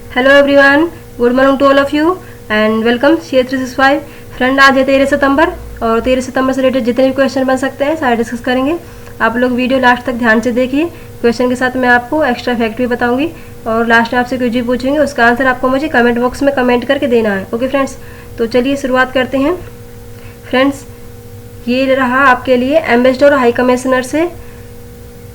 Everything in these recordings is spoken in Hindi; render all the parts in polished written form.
Hello everyone, good morning to all of you and welcome C 365। Friend, आज है 13 सितंबर और 13 सितंबर से रिलेटेड जितने भी क्वेश्चन बन सकते हैं सारे डिस्कस करेंगे। आप लोग वीडियो लास्ट तक ध्यान से देखिए। क्वेश्चन के साथ मैं आपको एक्स्ट्रा फैक्ट भी बताऊंगी और लास्ट में आपसे कुछ भी पूछेंगे, उसका आंसर आपको मुझे कमेंट बॉक्स में कमेंट करके देना है। ओके फ्रेंड्स, तो चलिए शुरुआत करते हैं। फ्रेंड्स, ये रहा आपके लिए एम्बेसडर और हाई कमिश्नर से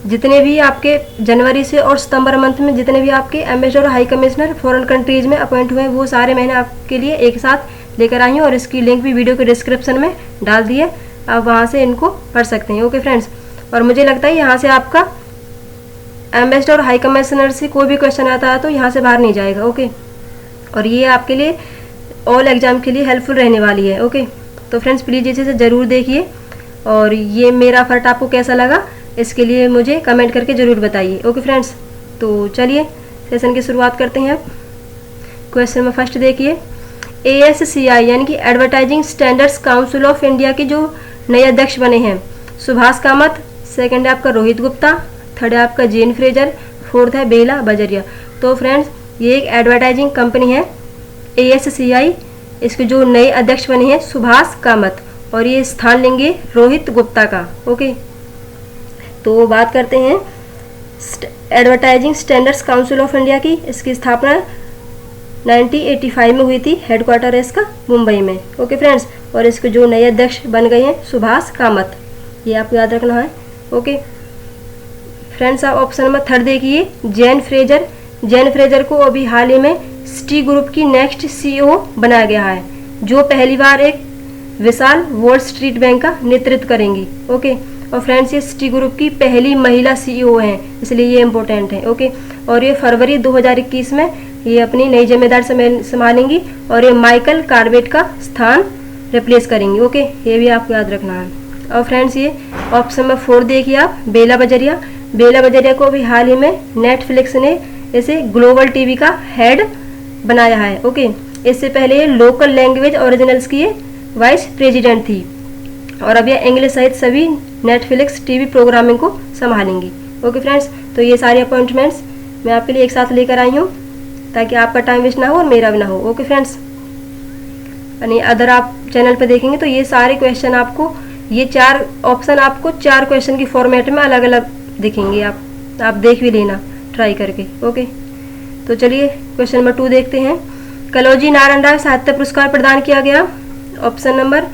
जितने भी आपके जनवरी से और सितंबर मंथ में जितने भी आपके एम्बेसडर और हाई कमिश्नर फॉरेन कंट्रीज में अपॉइंट हुए वो सारे मैंने आपके लिए एक साथ लेकर आई हूँ और इसकी लिंक भी वीडियो के डिस्क्रिप्शन में डाल दी है। आप वहाँ से इनको पढ़ सकते हैं। ओके फ्रेंड्स, और मुझे लगता है यहाँ से आपका एम्बेसडर और हाई कमिश्नर से कोई भी क्वेश्चन आता है तो यहाँ से बाहर नहीं जाएगा। ओके, और ये आपके लिए ऑल एग्जाम के लिए हेल्पफुल रहने वाली है। ओके, तो फ्रेंड्स प्लीज़ इसे ज़रूर देखिए और ये मेरा फर्ट आपको कैसा लगा इसके लिए मुझे कमेंट करके ज़रूर बताइए। ओके फ्रेंड्स, तो चलिए सेशन की शुरुआत करते हैं। अब क्वेश्चन में फर्स्ट देखिए, ASCI यानी कि advertising standards council of India के जो नए अध्यक्ष बने हैं सुभाष कामत, सेकंड है आपका रोहित गुप्ता, थर्ड है आपका जेन फ्रेजर, फोर्थ है बेला बजरिया। तो फ्रेंड्स ये एक एडवर्टाइजिंग कंपनी है ASCI, इसके जो नए अध्यक्ष बने हैं सुभाष कामत और ये स्थान लेंगे रोहित गुप्ता का। ओके, तो बात करते हैं advertising standards council of India की। इसकी स्थापना 1985 में हुई थी, हेडक्वार्टर है इसका मुंबई में। ओके फ्रेंड्स, और इसके जो नए अध्यक्ष बन गए हैं सुभाष कामत, ये आपको याद रखना है। ओके फ्रेंड्स, आप ऑप्शन नंबर थर्ड देखिए, जैन फ्रेजर। जैन फ्रेजर को अभी हाल ही में सिटी ग्रुप की नेक्स्ट CEO बनाया गया है, जो पहली बार एक विशाल वॉल स्ट्रीट बैंक का नेतृत्व करेंगी। ओके, और फ्रेंड्स ये सिटी ग्रुप की पहली महिला CEO हैं, इसलिए ये इम्पोर्टेंट है। ओके, और ये फरवरी 2021 में ये अपनी नई जिम्मेदारी संभालेंगी और ये माइकल कार्बेट का स्थान रिप्लेस करेंगी। ओके, ये भी आपको याद रखना है। और फ्रेंड्स ये ऑप्शन नंबर 4 देखिए आप, बेला बजरिया। बेला बजरिया को भी हाल ही में नेटफ्लिक्स ने इसे ग्लोबल TV का हेड बनाया है। ओके, इससे पहले ये लोकल लैंग्वेज ओरिजिनल्स की वाइस प्रेसिडेंट थी और अब ये इंग्लिश सहित सभी नेटफ्लिक्स TV प्रोग्रामिंग को संभालेंगी। ओके फ्रेंड्स, तो ये सारे अपॉइंटमेंट्स मैं आपके लिए एक साथ लेकर आई हूँ ताकि आपका टाइम वेस्ट ना हो और मेरा भी ना हो। ओके फ्रेंड्स, यानी अदर आप चैनल पे देखेंगे तो ये सारे क्वेश्चन आपको, ये 4 ऑप्शन आपको 4 क्वेश्चन की फॉर्मेट में अलग अलग दिखेंगे। आप देख भी लेना ट्राई करके। ओके, तो चलिए क्वेश्चन नंबर 2 देखते हैं। कलौजी नारायण राव साहित्य पुरस्कार प्रदान किया गया। ऑप्शन नंबर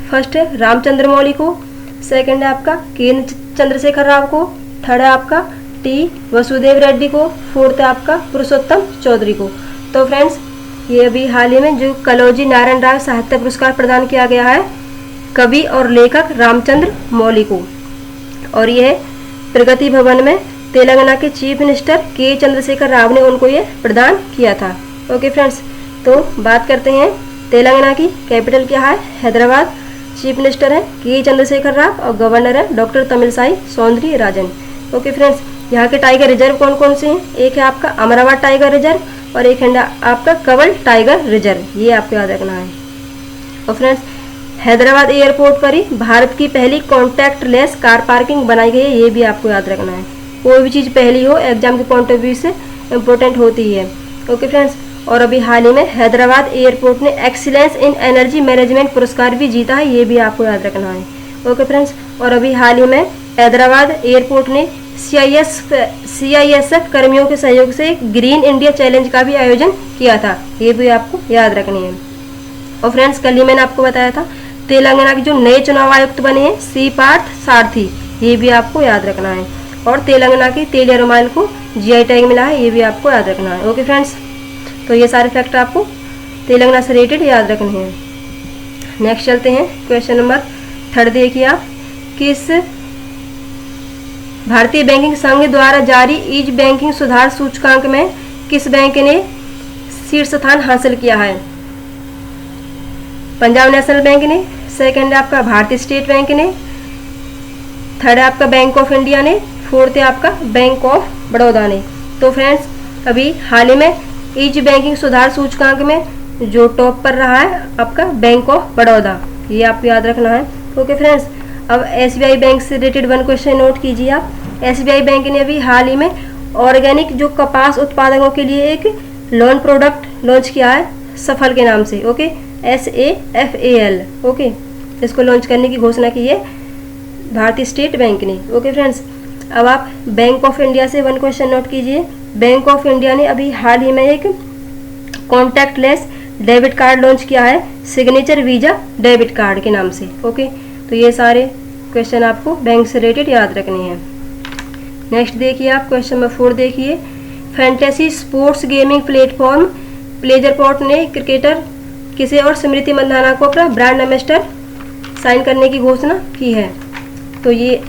फर्स्ट है रामचंद्र मौली को, सेकंड है आपका के चंद्रशेखर राव को, थर्ड है आपका T वसुदेव रेड्डी को, फोर्थ है आपका पुरुषोत्तम चौधरी को। तो फ्रेंड्स ये अभी हाल ही में जो कलौजी नारायण राव साहित्य पुरस्कार प्रदान किया गया है कवि और लेखक रामचंद्र मौली को, और यह प्रगति भवन में तेलंगाना के चीफ मिनिस्टर के चंद्रशेखर राव ने उनको ये प्रदान किया था। ओके फ्रेंड्स, तो बात करते हैं तेलंगाना की कैपिटल क्या है, हैदराबाद। चीफ मिनिस्टर है के चंद्रशेखर राव और गवर्नर है डॉक्टर तमिलसाई सौंदर्य राजन। ओके फ्रेंड्स, यहाँ के टाइगर रिजर्व कौन कौन से हैं, एक है आपका अमरावती टाइगर रिजर्व और एक है आपका कवल टाइगर रिजर्व, ये आपको याद रखना है। और फ्रेंड्स हैदराबाद एयरपोर्ट पर ही भारत की पहली कॉन्टैक्ट लेस कार पार्किंग बनाई गई है, ये भी आपको याद रखना है। कोई भी चीज़ पहली हो एग्जाम के पॉइंट ऑफ व्यू से इम्पोर्टेंट होती है। ओके फ्रेंड्स, और अभी हाल ही में हैदराबाद एयरपोर्ट ने एक्सीलेंस इन एनर्जी मैनेजमेंट पुरस्कार भी जीता है, ये भी आपको याद रखना है। ओके फ्रेंड्स, और अभी हाल ही में हैदराबाद एयरपोर्ट ने CISF कर्मियों के सहयोग से ग्रीन इंडिया चैलेंज का भी आयोजन किया था, ये भी आपको याद रखनी है। और फ्रेंड्स कल ही मैंने आपको बताया था तेलंगाना के जो नए चुनाव आयुक्त बने हैं C पार्थ सारथी, ये भी आपको याद रखना है। और तेलंगाना की तेल एयर माइल को GI टैग मिला है, ये भी आपको याद रखना है। ओके फ्रेंड्स, तो ये सारे फैक्ट आपको तेलंगाना से रिलेटेड याद रखने हैं। नेक्स्ट चलते हैं क्वेश्चन नंबर 3 देखिए आप, किस भारतीय बैंकिंग संघ द्वारा जारी ईज बैंकिंग सुधार सूचकांक में किस बैंक ने शीर्ष स्थान हासिल किया है। पंजाब नेशनल बैंक ने, सेकंड है आपका भारतीय स्टेट बैंक ने, थर्ड है आपका बैंक ऑफ इंडिया ने, फोर्थ है आपका बैंक ऑफ बड़ौदा ने। तो फ्रेंड्स अभी हाल ही में ईज बैंकिंग सुधार सूचकांक में जो टॉप पर रहा है आपका बैंक ऑफ बड़ौदा, ये आपको याद रखना है। ओके फ्रेंड्स, अब SBI बैंक से रिलेटेड 1 क्वेश्चन नोट कीजिए आप। SBI बैंक ने अभी हाल ही में ऑर्गेनिक जो कपास उत्पादकों के लिए एक लोन प्रोडक्ट लॉन्च किया है सफल के नाम से। Okay, SAFAL। ओके, इसको लॉन्च करने की घोषणा की है भारतीय स्टेट बैंक ने। ओके फ्रेंड्स, अब आप बैंक ऑफ इंडिया से वन क्वेश्चन नोट कीजिए। बैंक ऑफ इंडिया ने अभी हाल ही में एक कॉन्टैक्टलेस डेबिट कार्ड लॉन्च किया है सिग्नेचर वीजा डेबिट कार्ड के नाम से। ओके, तो ये सारे क्वेश्चन आपको बैंक से रिलेटेड याद रखने हैं। नेक्स्ट देखिए आप क्वेश्चन नंबर 4 देखिए। फैंटेसी स्पोर्ट्स गेमिंग प्लेटफॉर्म प्लेजरपॉट ने क्रिकेटर किसे और स्मृति मंधाना को अपना ब्रांड एम्बेसडर साइन करने की घोषणा की है। तो ये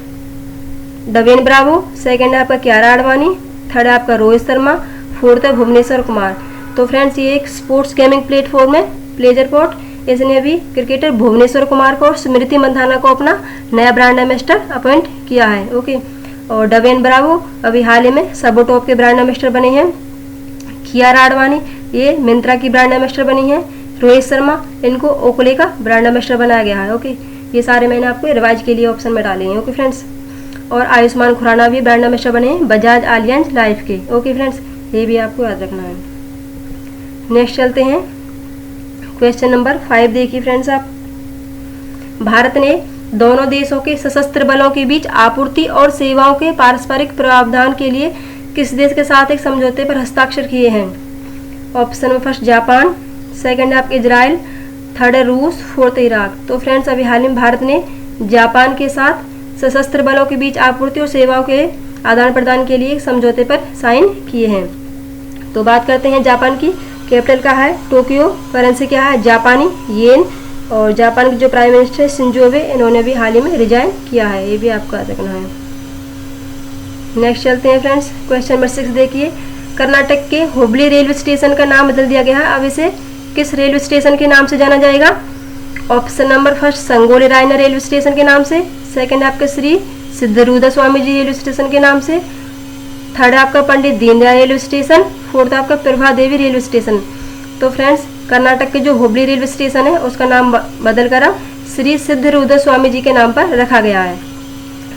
डवेन ब्रावो, सेकंड है आपका कियारा आडवाणी, थर्ड है आपका रोहित शर्मा, फोर्थ है भुवनेश्वर कुमार। तो फ्रेंड्स ये एक स्पोर्ट्स गेमिंग प्लेटफॉर्म है प्लेजरपॉट, इसने अभी क्रिकेटर भुवनेश्वर कुमार को और स्मृति मंधाना को अपना नया ब्रांड एम्बेसडर अपॉइंट किया है। ओके, और डवेन ब्रावो अभी हाल ही में सबोटॉप के ब्रांड एम्बेसडर बने हैं। कियारा आडवाणी ये मिंत्रा की ब्रांड एम्बेसडर बनी है। रोहित शर्मा इनको ओकले का ब्रांड एम्बेसडर बनाया गया है। ओके, ये सारे मैंने आपको रिवाइज के लिए ऑप्शन में डाले हैं। ओके फ्रेंड्स, और आयुष्मान खुराना भी ब्रांड एम्बेसडर बने हैं बजाज आलियांज लाइफ के। ओके फ्रेंड्स, ये भी आपको याद रखना है। नेक्स्ट चलते हैं क्वेश्चन नंबर 5 देखिए फ्रेंड्स आप। भारत ने दोनों देशों के सशस्त्र बलों के बीच आपूर्ति और सेवाओं के पारस्परिक प्रावधान के लिए किस देश के साथ एक समझौते पर हस्ताक्षर किए हैं। ऑप्शन में फर्स्ट जापान, सेकंड है आपका इजराइल, थर्ड है रूस, फोर्थ है इराक। तो फ्रेंड्स अभी हाल ही में भारत ने जापान के साथ सशस्त्र बलों के बीच आपूर्ति और सेवाओं के आदान प्रदान के लिए एक समझौते पर साइन किए हैं। तो बात करते हैं जापान की। कैपिटल का है टोक्यो, करेंसी क्या है जापानी येन, और जापान के जो प्राइम मिनिस्टर शिंजो आबे इन्होंने भी हाल ही में रिजाइन किया है। ये भी आपको याद रखना है। नेक्स्ट चलते हैं फ्रेंड्स क्वेश्चन नंबर 6 देखिए। कर्नाटक के हुबली रेलवे स्टेशन का नाम बदल दिया गया है। अब इसे किस रेलवे स्टेशन के नाम से जाना जाएगा। Option number first Sangolli Raina railway station के नाम से, सेकंड आपका श्री सिद्धरूदा स्वामी जी रेलवे स्टेशन के नाम से, थर्ड आपका Pandit Deendayal railway station, fourth आपका प्रभा देवी रेलवे स्टेशन। तो फ्रेंड्स कर्नाटक के जो हुबली रेलवे स्टेशन है उसका नाम बदल कर श्री सिद्धरूदा स्वामी जी के नाम पर रखा गया है।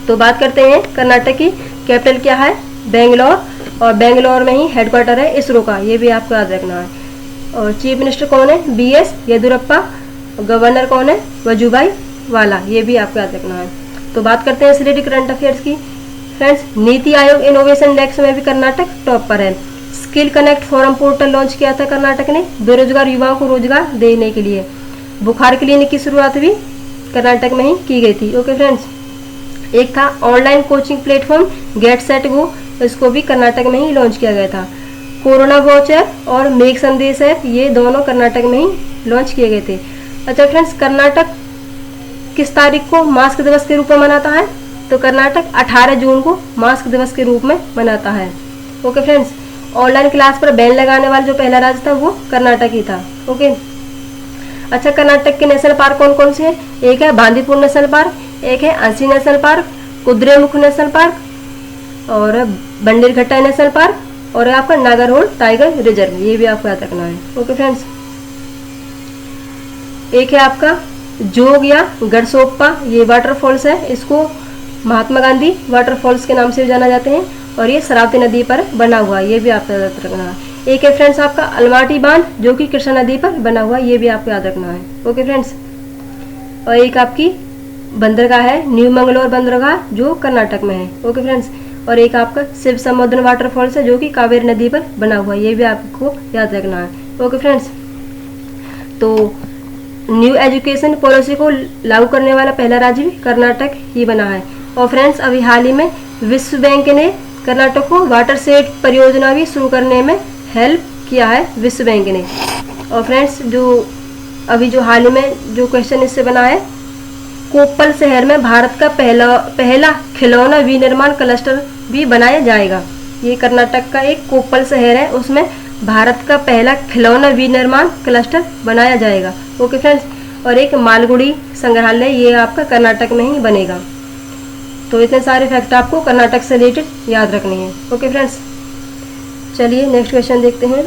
तो बात करते हैं कर्नाटक की। कैपिटल क्या है बेंगलोर, और बेंगलोर में ही हेडक्वार्टर है इसरो का। ये भी आपको याद रखना है। और चीफ मिनिस्टर कौन है BS येदियुरप्पा, गवर्नर कौन है वजुभाई वाला। ये भी आपको याद रखना है। तो बात करते हैं रिलेटेड करंट अफेयर्स की। Friends NITI Aayog innovation index में भी कर्नाटक टॉप पर है। Skill connect forum portal launch किया था कर्नाटक ने बेरोजगार युवाओं को रोजगार देने के लिए। बुखार क्लिनिक की शुरुआत भी कर्नाटक में ही की गई थी। ओके फ्रेंड्स, एक था online coaching platform get set go, इसको भी कर्नाटक में ही लॉन्च किया गया था। कोरोना वाउचर और मेक संदेश ऐप ये दोनों कर्नाटक में ही लॉन्च किए गए थे। अच्छा फ्रेंड्स, कर्नाटक किस तारीख को मास्क दिवस के रूप में मनाता है। तो कर्नाटक 18 जून को मास्क दिवस के रूप में मनाता है। ओके फ्रेंड्स, ऑनलाइन क्लास पर बैन लगाने वाला जो पहला राज्य था वो कर्नाटक ही था। ओके, अच्छा कर्नाटक के नेशनल पार्क कौन कौन से हैं। एक है बांदीपुर नेशनल पार्क, एक है Anshi national park, Kudremukh national park, और बंडीरघट्टा नेशनल पार्क, और आपका नागरहोल टाइगर रिजर्व। ये भी आपको याद रखना है। ओके फ्रेंड्स, एक है आपका जोग या गढ़सोप्पा, ये वाटरफॉल्स है, इसको महात्मा गांधी वाटरफॉल्स के नाम से भी जाना जाते हैं, और ये शरावती नदी पर बना हुआ है। ये भी आपको याद रखना है। एक है फ्रेंड्स आपका अलमाटी बांध जो कि कृष्णा नदी पर बना हुआ है। ये भी आपको याद रखना है। ओके फ्रेंड्स, और एक आपकी बंदरगाह है न्यू मंगलोर बंदरगाह जो कर्नाटक में है। ओके फ्रेंड्स, और एक आपका शिव समुद्र वाटरफॉल्स है जो कि कावेरी नदी पर बना हुआ है। ये भी आपको याद रखना है। ओके फ्रेंड्स, तो न्यू एजुकेशन पॉलिसी को लागू करने वाला पहला राज्य भी कर्नाटक ही बना है। और फ्रेंड्स अभी हाल ही में विश्व बैंक ने कर्नाटक को वाटर शेड परियोजना भी शुरू करने में हेल्प किया है विश्व बैंक ने। और फ्रेंड्स जो अभी जो हाल ही में जो क्वेश्चन इससे बना है, कोप्पल शहर में भारत का पहला खिलौना विनिर्माण क्लस्टर भी बनाया जाएगा। ये कर्नाटक का एक कोप्पल शहर है, उसमें भारत का पहला खिलौना विनिर्माण क्लस्टर बनाया जाएगा। ओके फ्रेंड्स, और एक मालगुड़ी संग्रहालय ये आपका कर्नाटक में ही बनेगा। तो इतने सारे फैक्ट आपको कर्नाटक से रिलेटेड याद रखने हैं। ओके फ्रेंड्स, चलिए नेक्स्ट क्वेश्चन देखते हैं।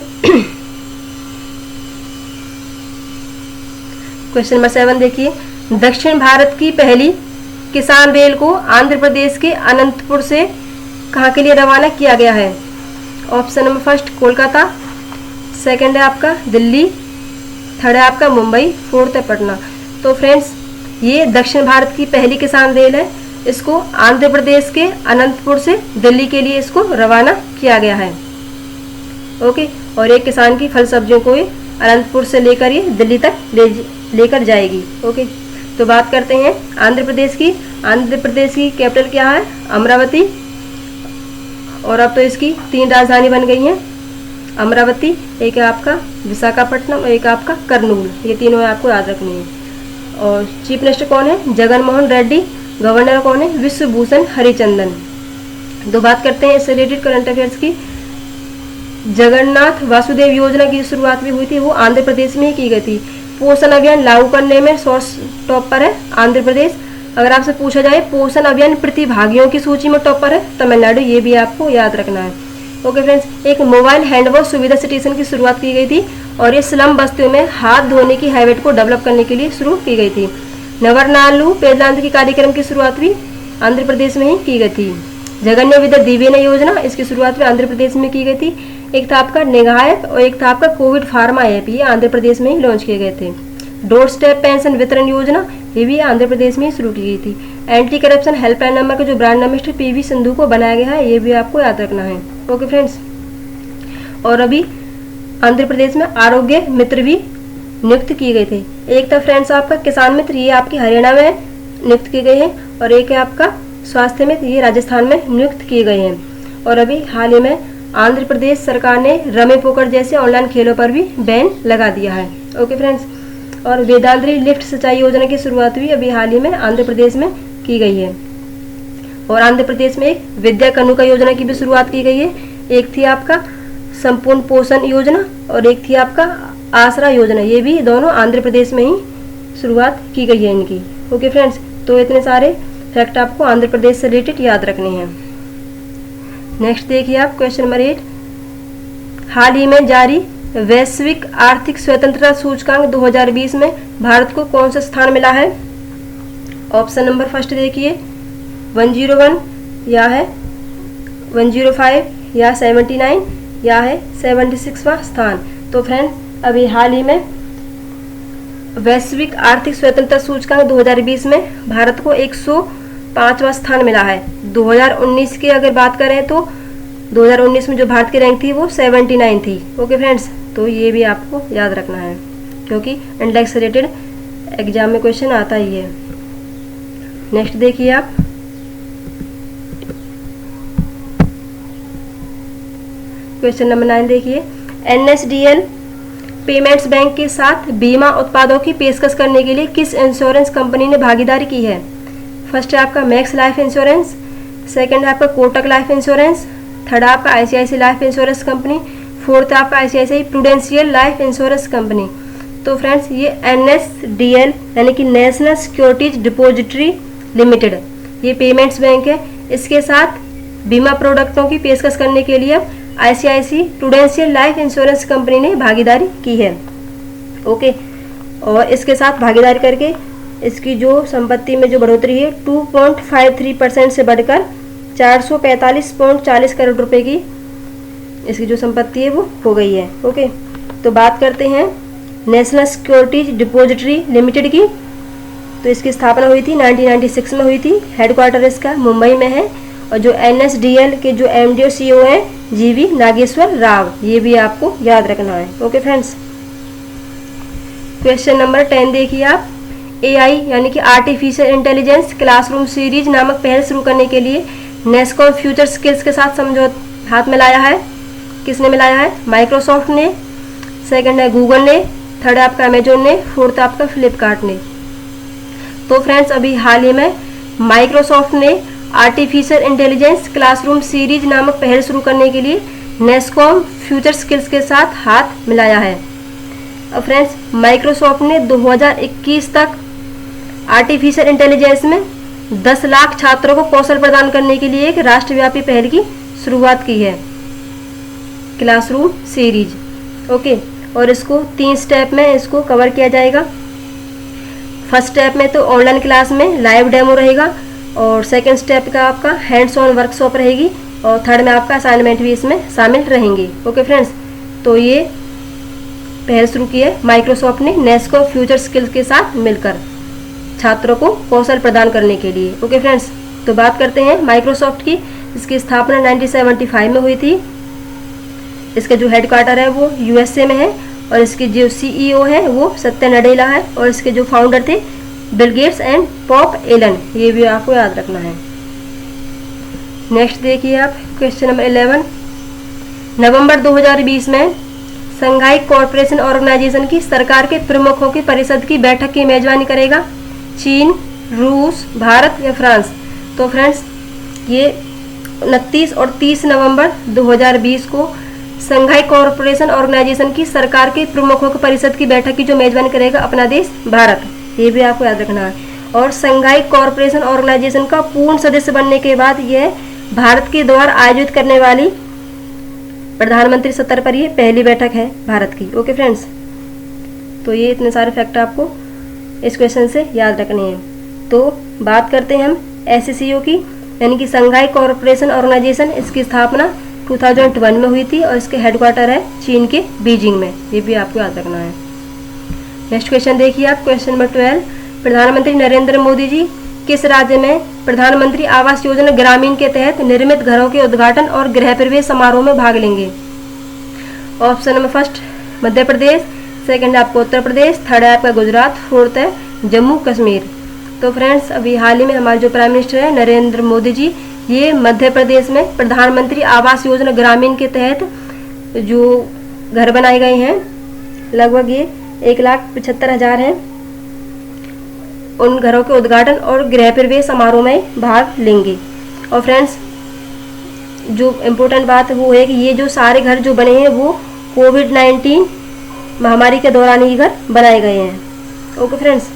क्वेश्चन नंबर 7 देखिए। दक्षिण भारत की पहली किसान रेल को आंध्र प्रदेश के अनंतपुर से कहाँ के लिए रवाना किया गया है। Option number first Kolkata, second है आपका दिल्ली, थर्ड है आपका मुंबई, फोर्थ है पटना। तो फ्रेंड्स ये दक्षिण भारत की पहली किसान रेल है। इसको आंध्र प्रदेश के अनंतपुर से दिल्ली के लिए इसको रवाना किया गया है। ओके, और एक किसान की फल सब्जियों को ये अनंतपुर से लेकर ये दिल्ली तक लेकर जाएगी। ओके, तो बात करते हैं आंध्र प्रदेश की। आंध्र प्रदेश की कैपिटल क्या है? अमरावती। और अब तो इसकी 3 राजधानी बन गई हैं, अमरावती, एक है आपका विशाखापट्टनम और एक आपका करनूल। ये तीनों आपको याद रखनी है। और चीफ मिनिस्टर कौन है? जगन मोहन रेड्डी। गवर्नर कौन है? विश्वभूषण हरिचंदन। तो बात करते हैं इससे रिलेटेड करंट अफेयर्स की। जगन्नाथ वासुदेव योजना की शुरुआत भी हुई थी, वो आंध्र प्रदेश में ही की गई थी। पोषण अभियान लागू करने में सोर्स टॉप पर है आंध्र प्रदेश। अगर आपसे पूछा जाए पोषण अभियान प्रतिभागियों की सूची में टॉप पर है तमिलनाडु, ये भी आपको याद रखना है। ओके फ्रेंड्स, एक मोबाइल हैंडवॉश सुविधा स्टेशन की शुरुआत की गई थी और ये स्लम बस्तियों में हाथ धोने की हैबिट को डेवलप करने के लिए शुरू की गई थी। नवरनालू पेदलांत की कार्यक्रम की शुरुआत भी आंध्र प्रदेश में ही की गई थी। जगन्य विद्या दिव्यना योजना, इसकी शुरुआत भी आंध्र प्रदेश में की गई थी। एक था आपका निगाह ऐप और एक था आपका कोविड फार्मा ऐप, ये आंध्र प्रदेश में ही लॉन्च किए गए थे। डोर स्टेप पेंशन वितरण योजना, ये भी आंध्र प्रदेश में ही शुरू की गई थी। एंटी करप्शन हेल्पलाइन नंबर का जो ब्रांड एम्बेसडर पीवी सिंधु को बनाया गया है, ये भी आपको याद रखना है। ओके फ्रेंड्स, और अभी आंध्र प्रदेश में आरोग्य मित्र भी नियुक्त किए गए थे। एक था फ्रेंड्स आपका किसान मित्र, ये आपकी हरियाणा में नियुक्त किए गए हैं, और एक है आपका स्वास्थ्य मित्र, ये राजस्थान में नियुक्त किए गए हैं। और अभी हाल ही में आंध्र प्रदेश सरकार ने रमे पोकर जैसे ऑनलाइन खेलों पर भी बैन लगा दिया है। ओके फ्रेंड्स, और वेदांतरी लिफ्ट सिंचाई योजना की शुरुआत भी अभी हाल ही में आंध्र प्रदेश में की गई है। और आंध्र प्रदेश में एक विद्या कनुका योजना की भी शुरुआत की गई है। एक थी आपका संपूर्ण पोषण योजना और एक थी आपका आसरा योजना, ये भी दोनों आंध्र प्रदेश में ही शुरुआत की गई है इनकी। ओके फ्रेंड्स, तो इतने सारे फैक्ट आपको आंध्र प्रदेश से रिलेटेड याद रखने हैं। नेक्स्ट देखिए आप क्वेश्चन नंबर 8। हाल ही में जारी वैश्विक आर्थिक स्वतंत्रता सूचकांक 2020 में भारत को कौन सा स्थान मिला है? ऑप्शन नंबर फर्स्ट देखिए 101 या है 105 या 79 या है 76वां स्थान। तो फ्रेंड अभी हाल ही में वैश्विक आर्थिक स्वतंत्रता सूचकांक 2020 में भारत को 105वां स्थान मिला है। 2019 की अगर बात करें तो 2019 में जो भारत की रैंक थी वो 79 थी। ओके फ्रेंड्स, तो ये भी आपको याद रखना है क्योंकि इंडेक्स से रिलेटेड एग्जाम में क्वेश्चन आता ही है। नेक्स्ट देखिए आप क्वेश्चन नंबर 9 देखिए। NSDL पेमेंट्स बैंक के साथ बीमा उत्पादों की पेशकश करने के लिए किस इंश्योरेंस कंपनी ने भागीदारी की है? फर्स्ट है आपका मैक्स लाइफ इंश्योरेंस, सेकंड है आपका कोटक लाइफ इंश्योरेंस, थर्ड है आपका ICICI life insurance company, fourth है आपका ICICI prudential life insurance company. तो फ्रेंड्स ये NSDL यानी कि नेशनल सिक्योरिटीज डिपॉजिटरी लिमिटेड ये पेमेंट्स बैंक है। इसके साथ बीमा प्रोडक्टों की पेशकश करने के लिए ICICI prudential life insurance company ने भागीदारी की है। ओके, और इसके साथ भागीदारी करके इसकी जो संपत्ति में जो बढ़ोतरी है 2.53% से बढ़कर 445.40 करोड़ रुपए की इसकी जो संपत्ति है वो हो गई है। ओके, तो बात करते हैं नेशनल सिक्योरिटीज डिपॉजिटरी लिमिटेड की। तो इसकी स्थापना हुई थी 1996 में हुई थी। हेडक्वार्टर इसका मुंबई में है और जो NSDL के जो MD और CEO हैं GV नागेश्वर राव, ये भी आपको याद रखना है। ओके फ्रेंड्स, क्वेश्चन नंबर 10 देखिए आप। AI यानी कि आर्टिफिशियल इंटेलिजेंस क्लासरूम सीरीज नामक पहल शुरू करने के लिए नेस्कॉम फ्यूचर स्किल्स के साथ समझौता हाथ मिलाया है। किसने मिलाया है? माइक्रोसॉफ्ट ने, सेकंड है गूगल ने, थर्ड है आपका अमेजोन ने, फोर्थ आपका फ्लिपकार्ट ने। तो फ्रेंड्स अभी हाल ही में माइक्रोसॉफ्ट ने आर्टिफिशियल इंटेलिजेंस क्लासरूम सीरीज नामक पहल शुरू करने के लिए नेस्कॉम फ्यूचर स्किल्स के साथ हाथ मिलाया है। अब फ्रेंड्स माइक्रोसॉफ्ट ने 2021 तक आर्टिफिशियल इंटेलिजेंस में 10 लाख छात्रों को कौशल प्रदान करने के लिए एक राष्ट्रव्यापी पहल की शुरुआत की है, क्लासरूम सीरीज। ओके, और इसको 3 स्टेप में इसको कवर किया जाएगा। फर्स्ट स्टेप में तो ऑनलाइन क्लास में लाइव डेमो रहेगा और सेकंड स्टेप का आपका हैंड्स ऑन वर्कशॉप रहेगी और थर्ड में आपका असाइनमेंट भी इसमें शामिल रहेंगे। ओके फ्रेंड्स, तो ये पहल शुरू की है माइक्रोसॉफ्ट ने नेस्को फ्यूचर स्किल्स के साथ मिलकर छात्रों को कौशल प्रदान करने के लिए। ओके फ्रेंड्स, तो बात करते हैं माइक्रोसॉफ्ट की। इसकी स्थापना 1975 में हुई थी। इसका जो हेडक्वार्टर है वो यूएसए में है और इसकी जो सीईओ है वो सत्या नडेला है और इसके जो फाउंडर थे Bill Gates and Paul Allen. ये भी आपको याद रखना है। नेक्स्ट देखिए आप क्वेश्चन नंबर 11। नवंबर 2020 में संघाई कॉरपोरेशन ऑर्गेनाइजेशन की सरकार के प्रमुखों की परिषद की बैठक की मेजबानी करेगा चीन, रूस, भारत या फ्रांस। तो फ्रेंड्स ये 29 और 30 नवंबर 2020 को संघाई कॉरपोरेशन ऑर्गेनाइजेशन की सरकार के प्रमुखों की परिषद की बैठक की जो मेजबानी करेगा अपना देश भारत। ये भी आपको याद रखना है। और संघाई कॉरपोरेशन ऑर्गेनाइजेशन का पूर्ण सदस्य बनने के बाद यह भारत के द्वारा आयोजित करने वाली प्रधानमंत्री स्तर पर ये पहली बैठक है भारत की। ओके फ्रेंड्स, तो ये इतने सारे फैक्ट आपको इस क्वेश्चन से याद रखने हैं। तो बात करते हैं हम SCO की, यानी कि संघाई कॉरपोरेशन ऑर्गेनाइजेशन। इसकी स्थापना 2001 में हुई थी और इसके हेडक्वार्टर है चीन के बीजिंग में। ये भी आपको याद रखना है। नेक्स्ट क्वेश्चन देखिए आप क्वेश्चन नंबर 12। प्रधानमंत्री नरेंद्र मोदी जी किस राज्य में प्रधानमंत्री आवास योजना ग्रामीण के तहत निर्मित घरों के उद्घाटन और गृह प्रवेश समारोह में भाग लेंगे? Option number first Madhya Pradesh, second है आपको उत्तर प्रदेश, थर्ड है आपका गुजरात, फोर्थ है जम्मू कश्मीर। तो फ्रेंड्स अभी हाल ही में हमारे जो प्राइम मिनिस्टर है नरेंद्र मोदी जी ये मध्य प्रदेश में प्रधानमंत्री आवास योजना ग्रामीण के तहत जो घर बनाए गए हैं लगभग ये 1,75,000 हैं, उन घरों के उद्घाटन और गृह प्रवेश समारोह में भाग लेंगे। और फ्रेंड्स जो इम्पोर्टेंट बात वो है कि ये जो सारे घर जो बने हैं वो कोविड-19 महामारी के दौरान ही घर बनाए गए हैं। ओके फ्रेंड्स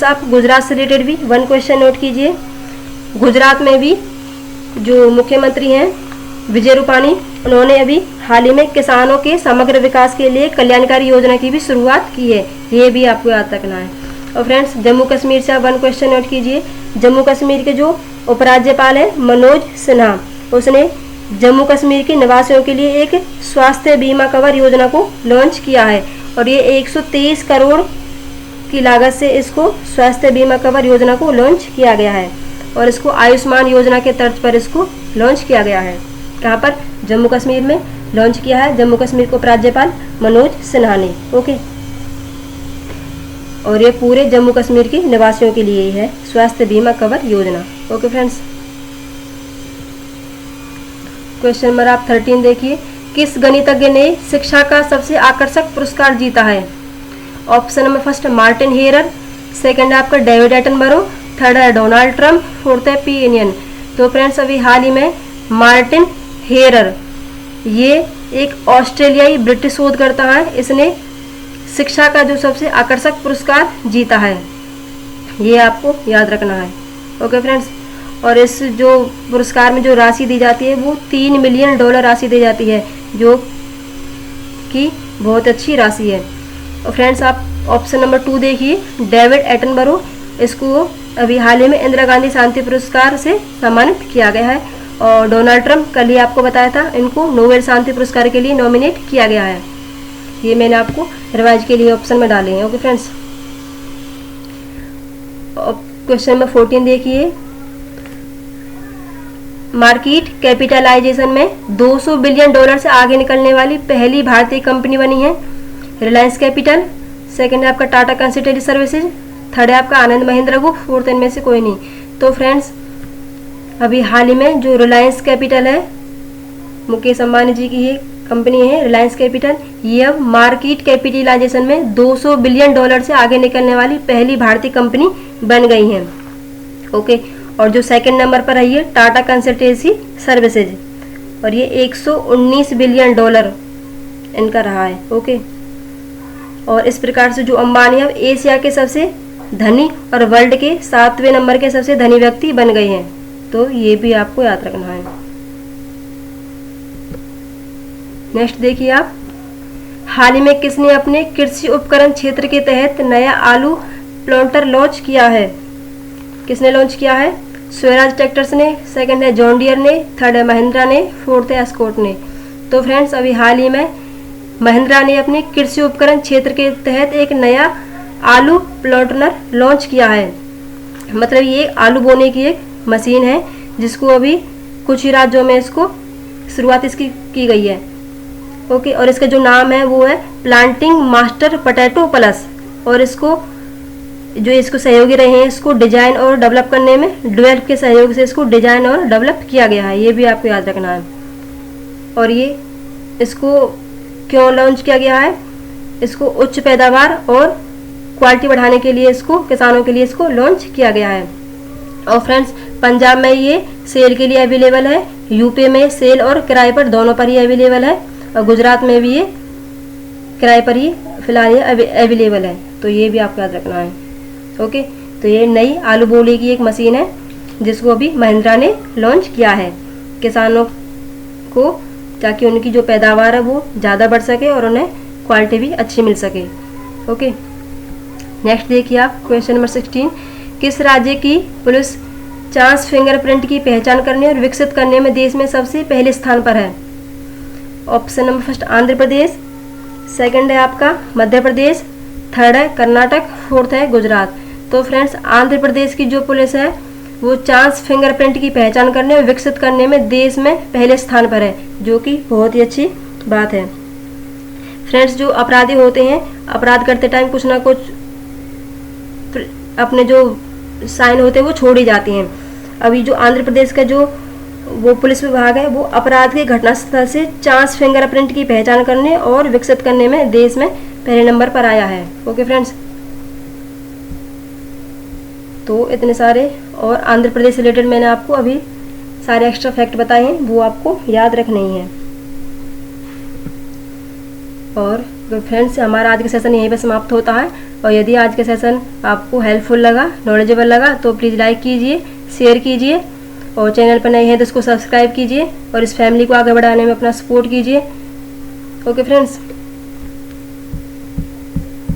आप गुजरात से रिलेटेड भी वन क्वेश्चन नोट कीजिए। गुजरात में भी जो मुख्यमंत्री हैं विजय रूपाणी, उन्होंने अभी हाल ही में किसानों के समग्र विकास के लिए कल्याणकारी योजना की भी शुरुआत की है। ये भी आपको याद रखना है। और फ्रेंड्स जम्मू कश्मीर से आप वन क्वेश्चन नोट कीजिए। जम्मू कश्मीर के जो उपराज्यपाल है मनोज सिन्हा, उसने जम्मू कश्मीर के निवासियों के लिए एक स्वास्थ्य बीमा कवर योजना को लॉन्च किया है और ये 123 करोड़ की लागत से इसको स्वास्थ्य बीमा कवर योजना को लॉन्च किया गया है और इसको आयुष्मान योजना के तर्ज पर इसको लॉन्च किया गया है। कहाँ पर? जम्मू कश्मीर में लॉन्च किया है जम्मू कश्मीर को उपराज्यपाल मनोज सिन्हा ने। ओके, और ये पूरे जम्मू कश्मीर के निवासियों के लिए है स्वास्थ्य बीमा कवर योजना। ओके फ्रेंड्स, क्वेश्चन नंबर आप 13 देखिए। किस गणितज्ञ ने शिक्षा का सबसे आकर्षक पुरस्कार जीता है? Option number first Martin error, second है आपका डेविड एटनबरो, थर्ड है डोनाल्ड ट्रंप, फोर्थ है पी एनियन। तो फ्रेंड्स अभी हाल ही में मार्टिन हेरर ये एक ऑस्ट्रेलियाई ब्रिटिश शोधकर्ता है। इसने शिक्षा का जो सबसे आकर्षक पुरस्कार जीता है, ये आपको याद रखना है। ओके फ्रेंड्स, और इस जो पुरस्कार में जो राशि दी जाती है वो $3 मिलियन राशि दी जाती है, जो कि बहुत अच्छी राशि है। और फ्रेंड्स आप ऑप्शन नंबर 2 देखिए, डेविड एटनबरो, इसको अभी हाल ही में इंदिरा गांधी शांति पुरस्कार से सम्मानित किया गया है। और डोनाल्ड ट्रंप कल ही आपको बताया था, इनको नोबेल शांति पुरस्कार के लिए नॉमिनेट किया गया है। ये मैंने आपको रिवाइज के लिए ऑप्शन में डाले हैं। ओके फ्रेंड्स, क्वेश्चन नंबर 14 देखिए। मार्केट कैपिटलाइजेशन में $200 बिलियन से आगे निकलने वाली पहली भारतीय कंपनी बनी है रिलायंस कैपिटल, सेकंड है आपका टाटा कंसल्टेंसी सर्विसेज, थर्ड है आपका आनंद महिंद्रा ग्रुप, फोर्थ इनमें से कोई नहीं। तो फ्रेंड्स अभी हाल ही में जो रिलायंस कैपिटल है, मुकेश अंबानी जी की ये कंपनी है रिलायंस कैपिटल, ये अब मार्केट कैपिटलाइजेशन में $200 बिलियन से आगे निकलने वाली पहली भारतीय कंपनी बन गई है। ओके, और जो सेकंड नंबर पर है ये टाटा कंसल्टेंसी सर्विसेज और ये $119 बिलियन इनका रहा है। ओके, और इस प्रकार से जो अंबानी अब एशिया के सबसे धनी और वर्ल्ड के 7वें नंबर के सबसे धनी व्यक्ति बन गए हैं। तो ये भी आपको याद रखना है। नेक्स्ट देखिए आप, हाल ही में किसने अपने कृषि उपकरण क्षेत्र के तहत नया आलू प्लांटर लॉन्च किया है? किसने लॉन्च किया है? स्वराज ट्रैक्टर्स ने, सेकंड है जॉन डियर ने, थर्ड है महिंद्रा ने, फोर्थ है एस्कॉर्ट ने। तो फ्रेंड्स अभी हाल ही में महिंद्रा ने अपने कृषि उपकरण क्षेत्र के तहत एक नया आलू प्लॉटनर लॉन्च किया है। मतलब ये आलू बोने की एक मशीन है जिसको अभी कुछ ही राज्यों में इसको शुरुआत इसकी की गई है। ओके, और इसका जो नाम है वो है प्लांटिंग मास्टर पोटैटो प्लस। और इसको जो इसको सहयोगी रहे हैं इसको डिजाइन और डेवलप करने में डेवलप के सहयोग से इसको डिजाइन और डेवलप किया गया है, ये भी आपको याद रखना है। और ये इसको क्यों लॉन्च किया गया है, इसको उच्च पैदावार और क्वालिटी बढ़ाने के लिए इसको किसानों के लिए इसको लॉन्च किया गया है। और फ्रेंड्स पंजाब में ये सेल के लिए अवेलेबल है, यूपी में सेल और किराए पर दोनों पर ही अवेलेबल है, और गुजरात में भी ये किराए पर ही फिलहाल ये अवेलेबल है। तो ये भी आपको याद रखना है। ओके, तो ये नई आलू बोने की एक मशीन है जिसको अभी महिंद्रा ने लॉन्च किया है किसानों को, ताकि उनकी जो पैदावार है वो ज़्यादा बढ़ सके और उन्हें क्वालिटी भी अच्छी मिल सके। ओके, नेक्स्ट देखिए आप क्वेश्चन नंबर 16। किस राज्य की पुलिस चांस फिंगरप्रिंट की पहचान करने और विकसित करने में देश में सबसे पहले स्थान पर है? Option number first Andhra Pradesh, second है आपका मध्य प्रदेश, थर्ड है कर्नाटक, फोर्थ है गुजरात। तो फ्रेंड्स आंध्र प्रदेश की जो पुलिस है वो चांस फिंगरप्रिंट की पहचान करने और विकसित करने में देश में पहले स्थान पर है, जो कि बहुत ही अच्छी बात है। फ्रेंड्स जो अपराधी होते हैं अपराध करते टाइम कुछ ना कुछ अपने जो साइन होते हैं वो छोड़ ही जाती हैं। अभी जो आंध्र प्रदेश का जो वो पुलिस विभाग है वो अपराध के घटनास्थल से चांस फिंगरप्रिंट की पहचान करने और विकसित करने में देश में पहले नंबर पर आया है। ओके फ्रेंड्स, तो इतने सारे और आंध्र प्रदेश से रिलेटेड मैंने आपको अभी सारे एक्स्ट्रा फैक्ट बताए हैं, वो आपको याद रखने ही हैं। और फ्रेंड्स हमारा आज का सेशन यहीं पर समाप्त होता है। और यदि आज का सेशन आपको हेल्पफुल लगा, नॉलेजेबल लगा, तो प्लीज़ लाइक कीजिए, शेयर कीजिए, और चैनल पर नए हैं तो इसको सब्सक्राइब कीजिए और इस फैमिली को आगे बढ़ाने में अपना सपोर्ट कीजिए। ओके फ्रेंड्स,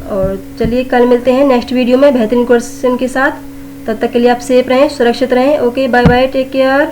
और चलिए कल मिलते हैं नेक्स्ट वीडियो में बेहतरीन क्वेश्चन के साथ। तब तक के लिए आप सेफ रहें, सुरक्षित रहें। Okay, bye bye, take care.